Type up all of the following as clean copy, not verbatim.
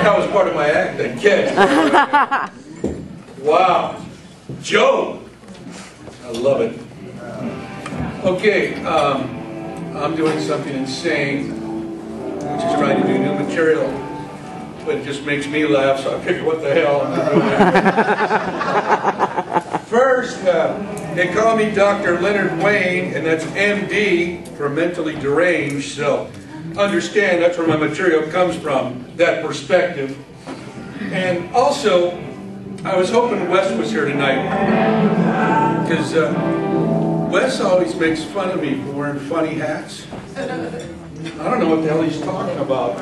That was part of my act, that kid. Wow. Joe. I love it. Okay, I'm doing something insane, which is trying to do new material, but it just makes me laugh, so I figure what the hell I'm doing. First, they call me Dr. Leonard Wayne, and that's MD for mentally deranged, so understand that's where my material comes from, that perspective. And also, I was hoping Wes was here tonight, because Wes always makes fun of me for wearing funny hats. I don't know what the hell he's talking about.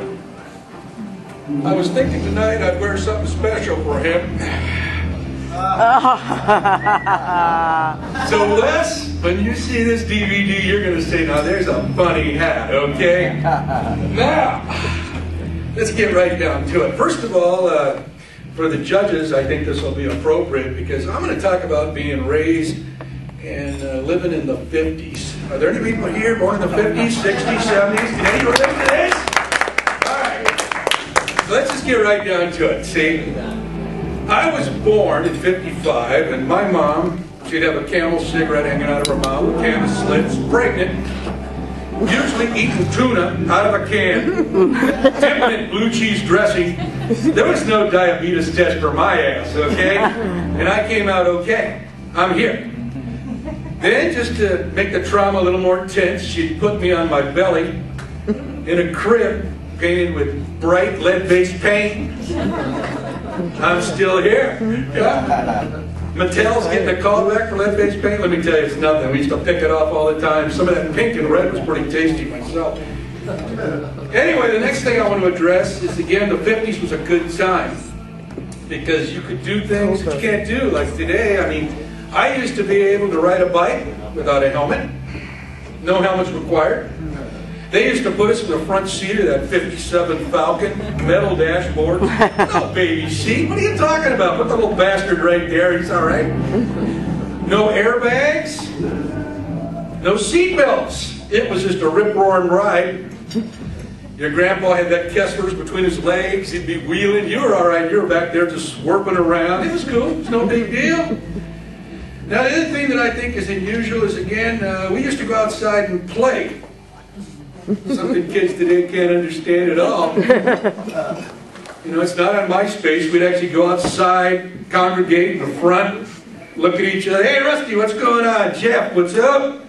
I was thinking tonight I'd wear something special for him. So Wes, when you see this DVD, you're going to say, now there's a funny hat, okay? Now, let's get right down to it. First of all, for the judges, I think this will be appropriate because I'm going to talk about being raised and living in the 50s. Are there any people here born in the 50s, 60s, 70s? Did anyone live to this? All right. So let's just get right down to it. See, I was born in 55, and my mom, she'd have a Camel cigarette hanging out of her mouth, a can of slits, pregnant, usually eating tuna out of a can, dipping in blue cheese dressing. There was no diabetes test for my ass, okay? And I came out okay. I'm here. Then, just to make the trauma a little more tense, she'd put me on my belly in a crib painted with bright lead-based paint. I'm still here. Yeah. Mattel's getting a call back for lead-based paint. Let me tell you, it's nothing. We used to pick it off all the time. Some of that pink and red was pretty tasty myself. Anyway, the next thing I want to address is, again, the 50s was a good time. Because you could do things that you can't do. Like today, I mean, I used to be able to ride a bike without a helmet. No helmets required. They used to put us in the front seat of that 57 Falcon, metal dashboard. No baby seat. What are you talking about? Put the little bastard right there. He's all right. No airbags. No seatbelts. It was just a rip-roaring ride. Your grandpa had that Kessler's between his legs. He'd be wheeling. You were all right. You were back there just swerving around. It was cool. It was no big deal. Now, the other thing that I think is unusual is, again, we used to go outside and play. Something kids today can't understand at all. You know, it's not on MySpace. We'd actually go outside, congregate in the front, look at each other. Hey, Rusty, what's going on? Jeff, what's up?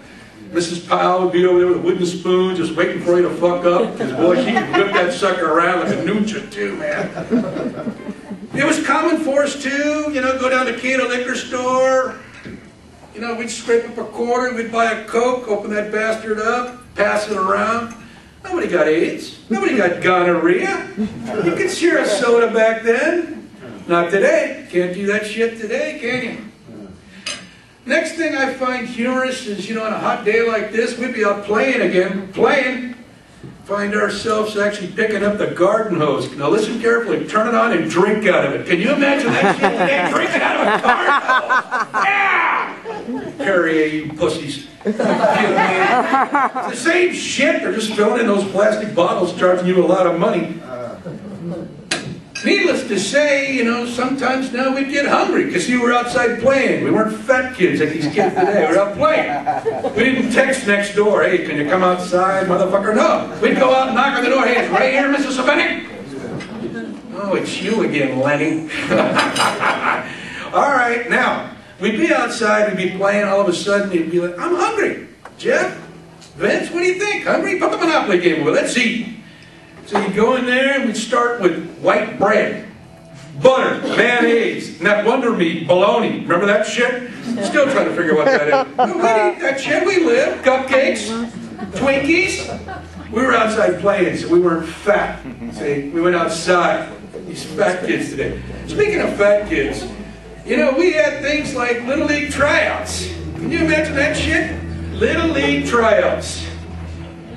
Mrs. Powell would be over there with a wooden spoon just waiting for you to fuck up. Because, boy, she could whip that sucker around like a noocha, too, man. It was common for us, too. You know, go down to Cato Liquor Store. You know, we'd scrape up a quarter, we'd buy a Coke, open that bastard up, pass it around. Nobody got AIDS. Nobody got gonorrhea. You could share a soda back then. Not today. Can't do that shit today, can you? Next thing I find humorous is, you know, on a hot day like this, we'd be out playing again. Playing. Find ourselves actually picking up the garden hose. Now listen carefully. Turn it on and drink out of it. Can you imagine that shit today? Drinking out of a garden hose? Yeah! Perrier, you pussies. It's the same shit. They're just filling in those plastic bottles, charging you a lot of money. Needless to say, you know, sometimes now we'd get hungry because you were outside playing. We weren't fat kids like these kids today. We were out playing. We didn't text next door, hey, can you come outside, motherfucker? No. We'd go out and knock on the door. Hey, it's right here, Mrs. Sabinic. Oh, it's you again, Lenny. All right, now, we'd be outside, we'd be playing, all of a sudden, you'd be like, I'm hungry. Jeff? Vince, what do you think? Hungry? Put the Monopoly game away. Let's eat. So you go in there and we'd start with white bread, butter, mayonnaise, and that Wonder Meat bologna. Remember that shit? Still trying to figure out what that is. We'd eat that shit. We lived. Cupcakes, Twinkies. We were outside playing, so we weren't fat. See, we went outside. These fat kids today. Speaking of fat kids, you know, we had things like Little League tryouts. Can you imagine that shit? Little League tryouts.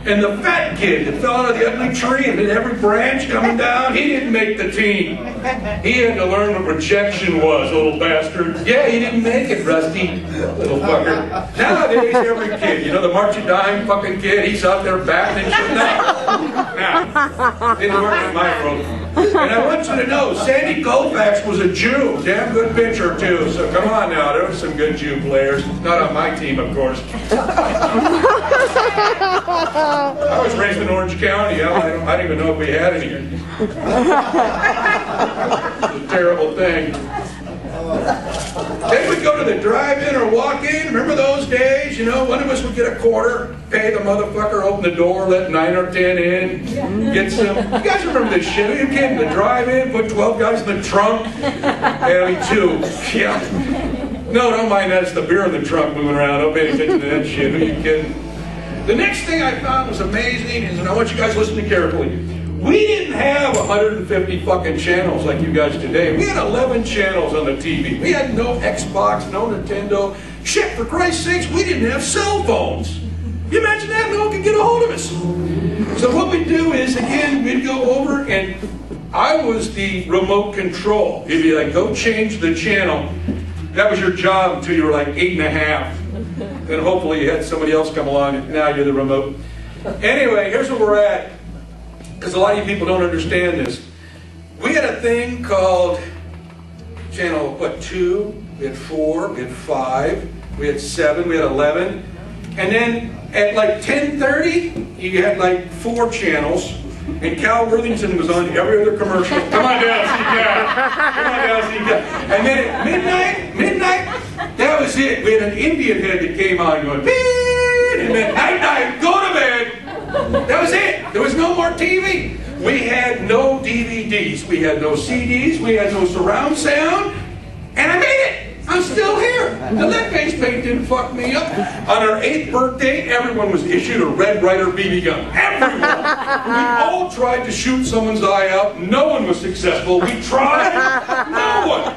And the fat kid that fell out of the ugly tree and hit every branch coming down, he didn't make the team. He had to learn what rejection was, little bastard. Yeah, he didn't make it, Rusty, little fucker. Nowadays, every kid, you know, the March of Dime fucking kid, he's out there batting and shit. No, Now, didn't work in my world. And I want you to know, Sandy Koufax was a Jew. Damn good pitcher, too. So come on now, there were some good Jew players. Not on my team, of course. I was raised in Orange County. I don't even know if we had any. It's a terrible thing. Then we'd go to the drive-in or walk-in. Remember those days? You know, one of us would get a quarter, pay the motherfucker, open the door, let 9 or 10 in, get some. You guys remember this shit? You came to the drive-in, put 12 guys in the trunk. Yeah, me too. Yeah. No, don't mind that. It's the beer in the trunk moving around. Don't pay attention to that shit. Who are you kidding? The next thing I found was amazing, and I want you guys to listen carefully. We didn't have 150 fucking channels like you guys today. We had 11 channels on the TV. We had no Xbox, no Nintendo. Shit, for Christ's sakes, we didn't have cell phones. You imagine that? No one could get a hold of us. So what we do is, again, we'd go over and I was the remote control. You'd be like, go change the channel. That was your job until you were like 8 and a half. Then hopefully you had somebody else come along and now you're the remote. Anyway, here's where we're at. Because a lot of you people don't understand this. We had a thing called channel, 2, we had 4, we had 5, we had 7, we had 11. And then at like 10:30, you had like 4 channels. And Cal Worthington was on every other commercial. Come on down, see Cal. Come on down, see Cal. And then at midnight, that was it. We had an Indian head that came on going, beep, and then night, go to bed. That was it. There was no more TV. We had no DVDs. We had no CDs. We had no surround sound. And I made it. I'm still here. Now that face paint didn't fuck me up. On our 8th birthday, everyone was issued a Red Ryder BB gun. Everyone. We all tried to shoot someone's eye out. No one was successful. We tried. No one.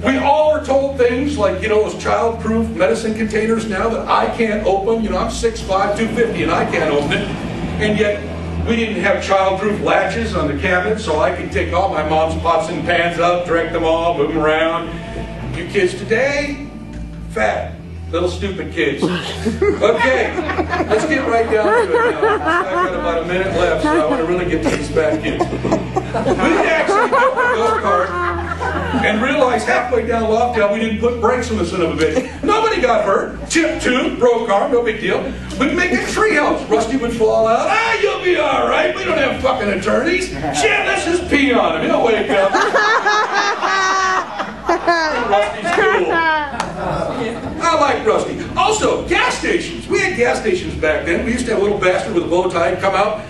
We all were told things like, you know, those child-proof medicine containers now that I can't open. You know, I'm 6'5", 250, and I can't open it. And yet, we didn't have child-proof latches on the cabinet, so I could take all my mom's pots and pans out, direct them all, move them around. You kids today, fat, little stupid kids. Okay, let's get right down to it now. I've got about a minute left, so I want to really get to these fat kids. We actually built the go-kart and realized halfway down Lofdale we didn't put brakes on the son of a bitch. Nobody got hurt. Chipped tooth, broke arm, no big deal. We'd make a treehouse. Rusty would fall out. Ah, you'll be all right. We don't have fucking attorneys. Shit, let's just pee on him. He'll wake up. Rusty's cool. I like Rusty. Also, gas stations. We had gas stations back then. We used to have a little bastard with a bow tie come out.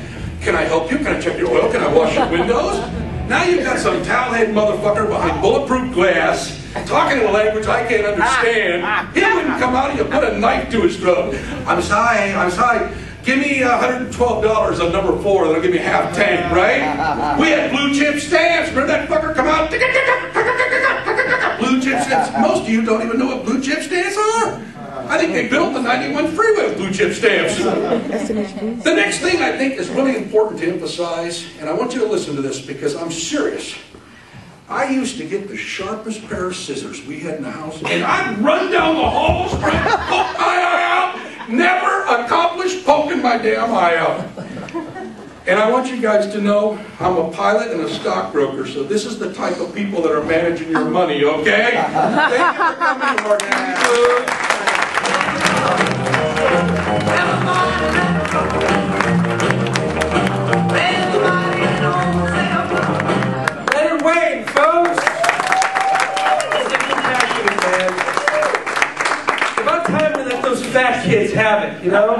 Can I help you? Can I check your oil? Can I wash your windows? Now you've got some towel-head motherfucker behind bulletproof glass, talking in a language I can't understand. He wouldn't come out and you put a knife to his throat. I'm sorry. Give me $112 on number 4, that'll give me half tank, right? We had blue chip stamps. Remember that fucker come out? Blue chip stamps. Most of you don't even know what blue chip stamps are. I think they built the 91 freeway with blue chip stamps. The next thing I think is really important to emphasize, and I want you to listen to this because I'm serious. I used to get the sharpest pair of scissors we had in the house, and I'd run down the halls trying to poke my eye out. Never accomplished poking my damn eye out. And I want you guys to know I'm a pilot and a stockbroker, so this is the type of people that are managing your money, okay? Thank you for coming, Morgan. Leonard Wayne, folks. It's about time we let those fat kids have it, you know?